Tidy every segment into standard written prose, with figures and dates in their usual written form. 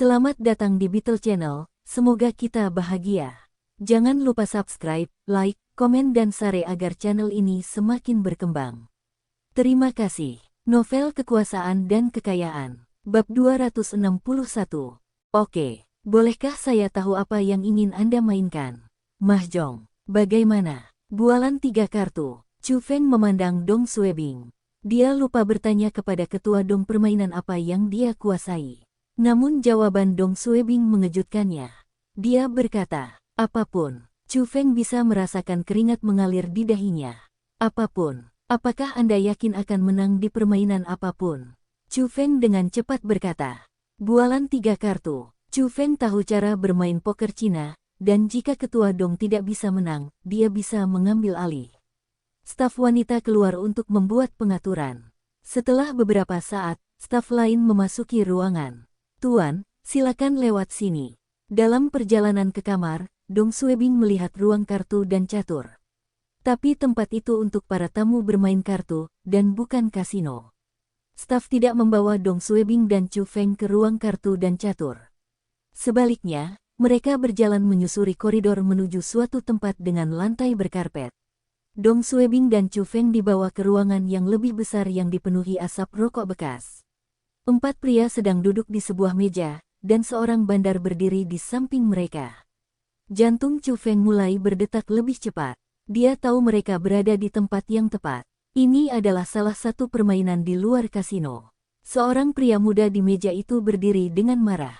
Selamat datang di Beetle Channel, semoga kita bahagia. Jangan lupa subscribe, like, komen dan share agar channel ini semakin berkembang. Terima kasih. Novel Kekuasaan dan Kekayaan, Bab 261. Oke, bolehkah saya tahu apa yang ingin Anda mainkan? Mahjong, bagaimana? Bualan 3 kartu. Chu Feng memandang Dong Suebing. Dia lupa bertanya kepada ketua Dong permainan apa yang dia kuasai. Namun jawaban Dong Suebing mengejutkannya. Dia berkata, apapun. Chu Feng bisa merasakan keringat mengalir di dahinya. Apapun. Apakah Anda yakin akan menang di permainan apapun? Chu Feng dengan cepat berkata. Bualan 3 kartu. Chu Feng tahu cara bermain poker Cina, dan jika ketua Dong tidak bisa menang, dia bisa mengambil alih. Staf wanita keluar untuk membuat pengaturan. Setelah beberapa saat, staf lain memasuki ruangan. Tuan, silakan lewat sini. Dalam perjalanan ke kamar, Dong Suebing melihat ruang kartu dan catur. Tapi tempat itu untuk para tamu bermain kartu, dan bukan kasino. Staf tidak membawa Dong Suebing dan Chu Feng ke ruang kartu dan catur. Sebaliknya, mereka berjalan menyusuri koridor menuju suatu tempat dengan lantai berkarpet. Dong Suebing dan Chu Feng dibawa ke ruangan yang lebih besar yang dipenuhi asap rokok bekas. 4 pria sedang duduk di sebuah meja, dan seorang bandar berdiri di samping mereka. Jantung Chu Feng mulai berdetak lebih cepat. Dia tahu mereka berada di tempat yang tepat. Ini adalah salah satu permainan di luar kasino. Seorang pria muda di meja itu berdiri dengan marah.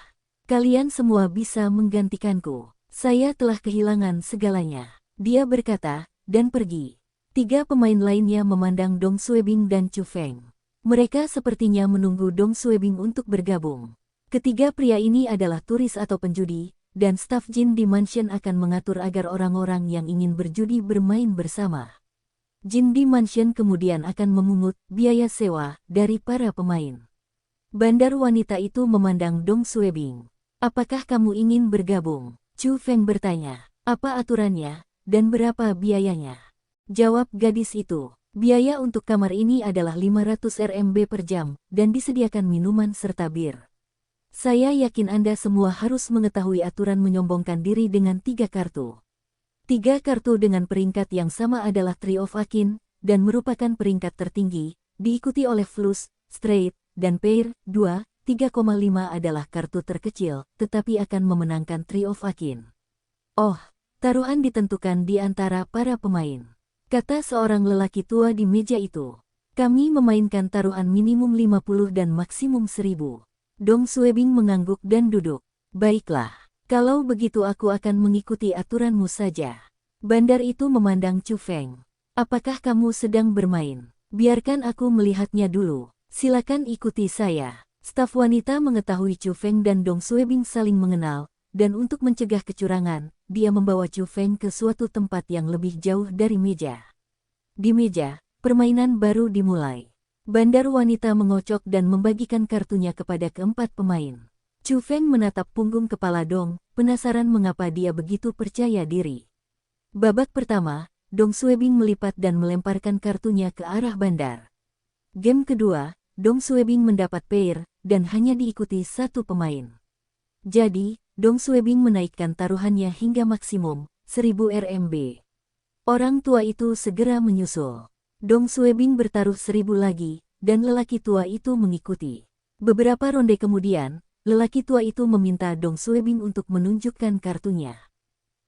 Kalian semua bisa menggantikanku. Saya telah kehilangan segalanya. Dia berkata, dan pergi. 3 pemain lainnya memandang Dong Suebing dan Chu Feng. Mereka sepertinya menunggu Dong Suebing untuk bergabung. Ketiga pria ini adalah turis atau penjudi, dan staf Jin di Mansion akan mengatur agar orang-orang yang ingin berjudi bermain bersama. Jin di Mansion kemudian akan memungut biaya sewa dari para pemain. Bandar wanita itu memandang Dong Suebing. Apakah kamu ingin bergabung? Chu Feng bertanya. Apa aturannya, dan berapa biayanya? Jawab gadis itu. Biaya untuk kamar ini adalah 500 RMB per jam, dan disediakan minuman serta bir. Saya yakin Anda semua harus mengetahui aturan menyombongkan diri dengan 3 kartu. 3 kartu dengan peringkat yang sama adalah Three of a King, dan merupakan peringkat tertinggi, diikuti oleh Flush, Straight, dan Pair. 2, 3,5 adalah kartu terkecil, tetapi akan memenangkan Three of a King. Oh, taruhan ditentukan di antara para pemain. Kata seorang lelaki tua di meja itu. Kami memainkan taruhan minimum 50 dan maksimum 1000. Dong Suebing mengangguk dan duduk. Baiklah, kalau begitu aku akan mengikuti aturanmu saja. Bandar itu memandang Chu Feng. Apakah kamu sedang bermain? Biarkan aku melihatnya dulu. Silakan ikuti saya. Staf wanita mengetahui Chu Feng dan Dong Suebing saling mengenal, dan untuk mencegah kecurangan, dia membawa Chu Feng ke suatu tempat yang lebih jauh dari meja. Di meja, permainan baru dimulai. Bandar wanita mengocok dan membagikan kartunya kepada keempat pemain. Chu Feng menatap punggung kepala Dong, penasaran mengapa dia begitu percaya diri. Babak pertama, Dong Suebing melipat dan melemparkan kartunya ke arah bandar. Game kedua, Dong Suebing mendapat pair, dan hanya diikuti 1 pemain. Jadi, Dong Suebing menaikkan taruhannya hingga maksimum 1000 RMB. Orang tua itu segera menyusul. Dong Suebing bertaruh 1000 lagi, dan lelaki tua itu mengikuti. Beberapa ronde kemudian, lelaki tua itu meminta Dong Suebing untuk menunjukkan kartunya.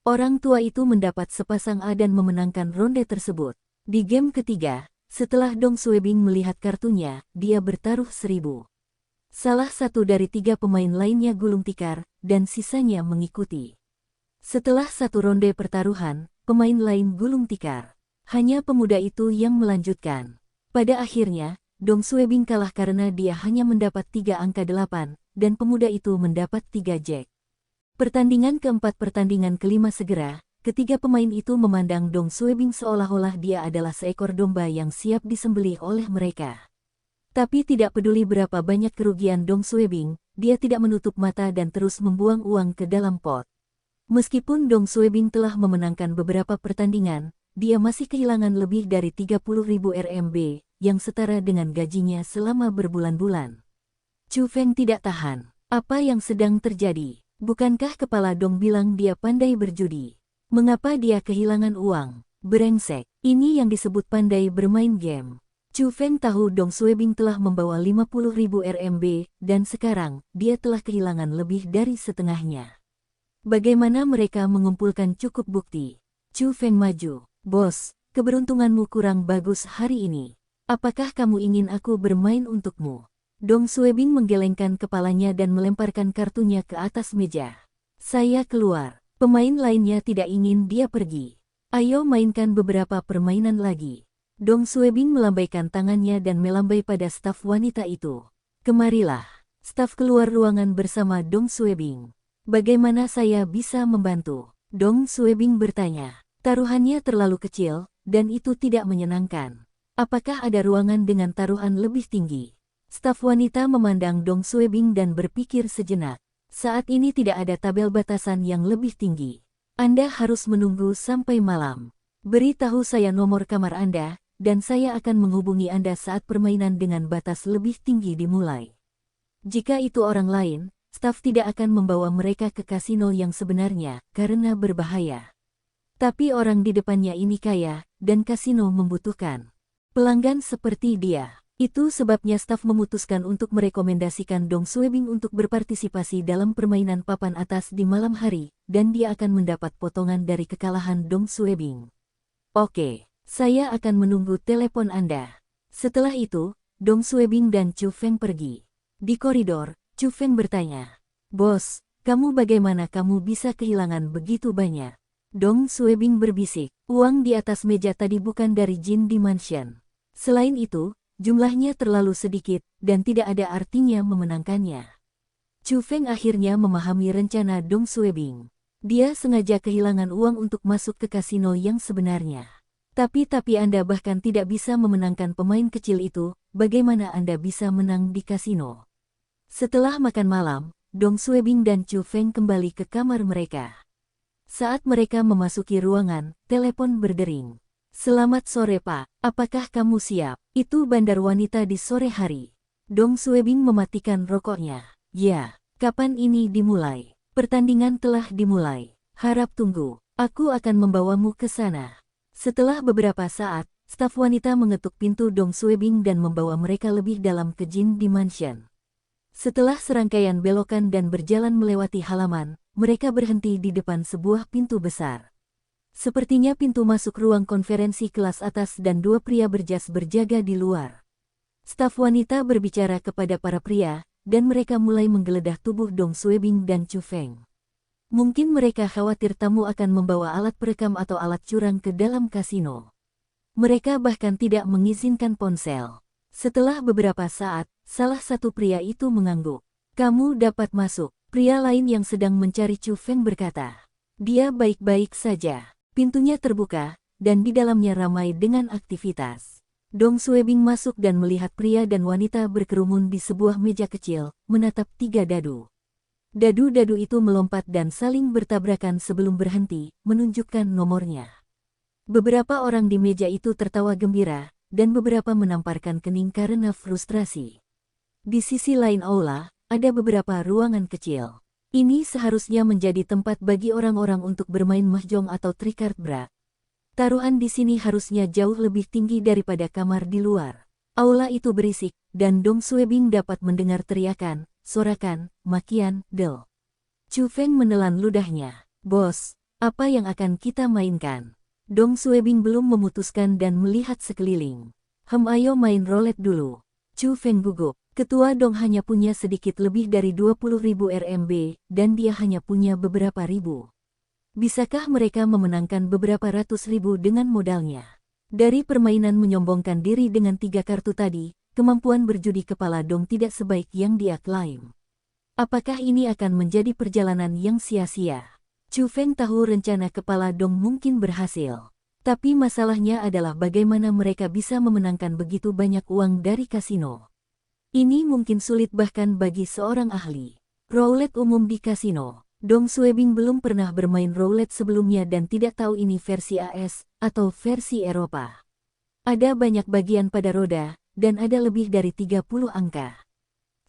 Orang tua itu mendapat sepasang A dan memenangkan ronde tersebut. Di game ketiga, setelah Dong Suebing melihat kartunya, dia bertaruh 1000. Salah satu dari 3 pemain lainnya gulung tikar, dan sisanya mengikuti. Setelah 1 ronde pertaruhan, pemain lain gulung tikar. Hanya pemuda itu yang melanjutkan. Pada akhirnya, Dong Suebing kalah karena dia hanya mendapat 3 angka 8, dan pemuda itu mendapat 3 jack. Pertandingan keempat pertandingan kelima segera, ketiga pemain itu memandang Dong Suebing seolah-olah dia adalah seekor domba yang siap disembelih oleh mereka. Tapi tidak peduli berapa banyak kerugian Dong Suebing, dia tidak menutup mata dan terus membuang uang ke dalam pot. Meskipun Dong Suebing telah memenangkan beberapa pertandingan, dia masih kehilangan lebih dari 30.000 RMB, yang setara dengan gajinya selama berbulan-bulan. Chu Feng tidak tahan. Apa yang sedang terjadi? Bukankah kepala Dong bilang dia pandai berjudi? Mengapa dia kehilangan uang? Brengsek, ini yang disebut pandai bermain game. Chu Feng tahu Dong Suebing telah membawa 50.000 RMB, dan sekarang, dia telah kehilangan lebih dari setengahnya. Bagaimana mereka mengumpulkan cukup bukti? Chu Feng maju. Bos, keberuntunganmu kurang bagus hari ini. Apakah kamu ingin aku bermain untukmu? Dong Suebing menggelengkan kepalanya dan melemparkan kartunya ke atas meja. Saya keluar. Pemain lainnya tidak ingin dia pergi. Ayo mainkan beberapa permainan lagi. Dong Suebing melambaikan tangannya dan melambai pada staf wanita itu. Kemarilah. Staf keluar ruangan bersama Dong Suebing. Bagaimana saya bisa membantu? Dong Suebing bertanya. Taruhannya terlalu kecil, dan itu tidak menyenangkan. Apakah ada ruangan dengan taruhan lebih tinggi? Staf wanita memandang Dong Suebing dan berpikir sejenak. Saat ini tidak ada tabel batasan yang lebih tinggi. Anda harus menunggu sampai malam. Beritahu saya nomor kamar Anda, dan saya akan menghubungi Anda saat permainan dengan batas lebih tinggi dimulai. Jika itu orang lain, staf tidak akan membawa mereka ke kasino yang sebenarnya, karena berbahaya. Tapi orang di depannya ini kaya, dan kasino membutuhkan pelanggan seperti dia. Itu sebabnya staf memutuskan untuk merekomendasikan Dong Suebing untuk berpartisipasi dalam permainan papan atas di malam hari, dan dia akan mendapat potongan dari kekalahan Dong Suebing. Oke, saya akan menunggu telepon Anda. Setelah itu, Dong Suebing dan Chu Feng pergi. Di koridor, Chu Feng bertanya, Bos, kamu bagaimana kamu bisa kehilangan begitu banyak? Dong Suebing berbisik, uang di atas meja tadi bukan dari Jin Dimension. Selain itu, jumlahnya terlalu sedikit, dan tidak ada artinya memenangkannya. Chu Feng akhirnya memahami rencana Dong Suebing. Dia sengaja kehilangan uang untuk masuk ke kasino yang sebenarnya. Tapi Anda bahkan tidak bisa memenangkan pemain kecil itu, bagaimana Anda bisa menang di kasino? Setelah makan malam, Dong Suebing dan Chu Feng kembali ke kamar mereka. Saat mereka memasuki ruangan, telepon berdering. Selamat sore Pak, apakah kamu siap? Itu bandar wanita di sore hari. Dong Suebing mematikan rokoknya. Ya, kapan ini dimulai? Pertandingan telah dimulai. Harap tunggu, aku akan membawamu ke sana. Setelah beberapa saat, staf wanita mengetuk pintu Dong Suebing dan membawa mereka lebih dalam ke Jin Dimension. Setelah serangkaian belokan dan berjalan melewati halaman, mereka berhenti di depan sebuah pintu besar. Sepertinya pintu masuk ruang konferensi kelas atas dan dua pria berjas berjaga di luar. Staf wanita berbicara kepada para pria, dan mereka mulai menggeledah tubuh Dong Suebing dan Chu Feng. Mungkin mereka khawatir tamu akan membawa alat perekam atau alat curang ke dalam kasino. Mereka bahkan tidak mengizinkan ponsel. Setelah beberapa saat, salah satu pria itu mengangguk. Kamu dapat masuk. Pria lain yang sedang mencari Chu Feng berkata. Dia baik-baik saja. Pintunya terbuka, dan di dalamnya ramai dengan aktivitas. Dong Suebing masuk dan melihat pria dan wanita berkerumun di sebuah meja kecil, menatap tiga dadu. Dadu-dadu itu melompat dan saling bertabrakan sebelum berhenti, menunjukkan nomornya. Beberapa orang di meja itu tertawa gembira, dan beberapa menamparkan kening karena frustrasi. Di sisi lain aula, ada beberapa ruangan kecil. Ini seharusnya menjadi tempat bagi orang-orang untuk bermain mahjong atau tricard bra. Taruhan di sini harusnya jauh lebih tinggi daripada kamar di luar. Aula itu berisik, dan Dong Suebing dapat mendengar teriakan, sorakan, makian, del. Chu Feng menelan ludahnya. Bos, apa yang akan kita mainkan? Dong Suebing belum memutuskan dan melihat sekeliling. Ayo main roulette dulu. Chu Feng gugup. Ketua Dong hanya punya sedikit lebih dari 20.000 RMB, dan dia hanya punya beberapa ribu. Bisakah mereka memenangkan beberapa ratus ribu dengan modalnya? Dari permainan menyombongkan diri dengan 3 kartu tadi, kemampuan berjudi kepala Dong tidak sebaik yang dia klaim. Apakah ini akan menjadi perjalanan yang sia-sia? Chu Feng tahu rencana kepala Dong mungkin berhasil. Tapi masalahnya adalah bagaimana mereka bisa memenangkan begitu banyak uang dari kasino. Ini mungkin sulit bahkan bagi seorang ahli roulette umum di kasino. Dong Suebing belum pernah bermain roulette sebelumnya dan tidak tahu ini versi AS atau versi Eropa. Ada banyak bagian pada roda, dan ada lebih dari 30 angka.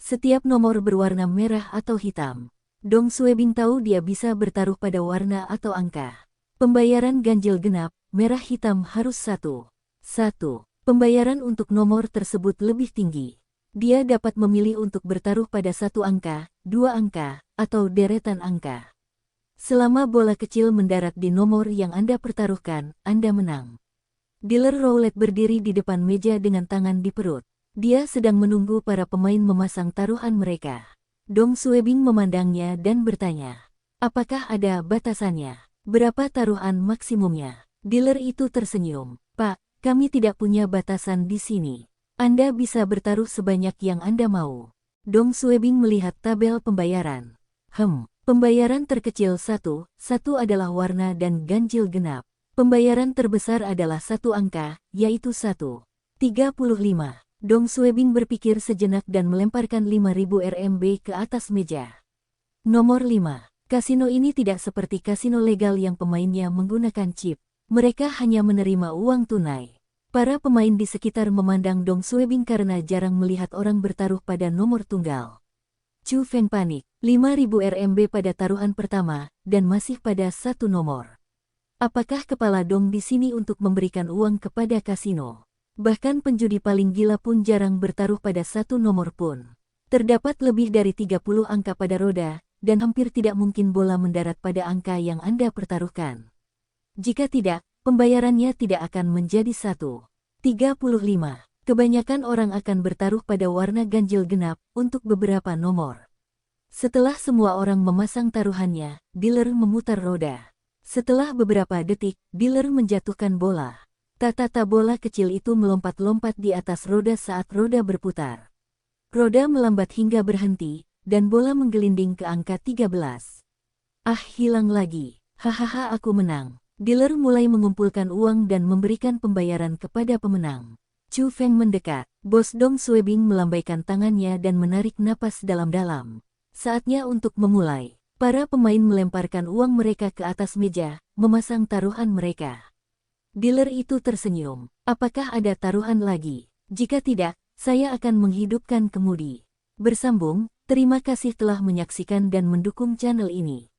Setiap nomor berwarna merah atau hitam. Dong Suebing tahu dia bisa bertaruh pada warna atau angka. Pembayaran ganjil genap, merah hitam harus 1. Pembayaran untuk nomor tersebut lebih tinggi. Dia dapat memilih untuk bertaruh pada 1 angka, 2 angka, atau deretan angka. Selama bola kecil mendarat di nomor yang Anda pertaruhkan, Anda menang. Dealer roulette berdiri di depan meja dengan tangan di perut. Dia sedang menunggu para pemain memasang taruhan mereka. Dong Suebing memandangnya dan bertanya, apakah ada batasannya? Berapa taruhan maksimumnya? Dealer itu tersenyum. Pak, kami tidak punya batasan di sini. Anda bisa bertaruh sebanyak yang Anda mau. Dong Suebing melihat tabel pembayaran. Pembayaran terkecil 1 adalah warna dan ganjil genap. Pembayaran terbesar adalah 1 angka, yaitu 1,35. Dong Suebing berpikir sejenak dan melemparkan 5.000 RMB ke atas meja. Nomor 5. Kasino ini tidak seperti kasino legal yang pemainnya menggunakan chip. Mereka hanya menerima uang tunai. Para pemain di sekitar memandang Dong Suebing karena jarang melihat orang bertaruh pada nomor tunggal. Chu Feng panik, 5.000 RMB pada taruhan pertama, dan masih pada 1 nomor. Apakah kepala Dong di sini untuk memberikan uang kepada kasino? Bahkan penjudi paling gila pun jarang bertaruh pada 1 nomor pun. Terdapat lebih dari 30 angka pada roda, dan hampir tidak mungkin bola mendarat pada angka yang Anda pertaruhkan. Jika tidak, pembayarannya tidak akan menjadi 1,35. Kebanyakan orang akan bertaruh pada warna ganjil genap untuk beberapa nomor. Setelah semua orang memasang taruhannya, dealer memutar roda. Setelah beberapa detik, dealer menjatuhkan bola. Tata bola kecil itu melompat-lompat di atas roda saat roda berputar. Roda melambat hingga berhenti, dan bola menggelinding ke angka 13. Hilang lagi. Hahaha, aku menang. Dealer mulai mengumpulkan uang dan memberikan pembayaran kepada pemenang. Chu Feng mendekat. Bos Dong Suebing melambaikan tangannya dan menarik napas dalam-dalam. Saatnya untuk memulai. Para pemain melemparkan uang mereka ke atas meja, memasang taruhan mereka. Dealer itu tersenyum. Apakah ada taruhan lagi? Jika tidak, saya akan menghidupkan kemudi. Bersambung, terima kasih telah menyaksikan dan mendukung channel ini.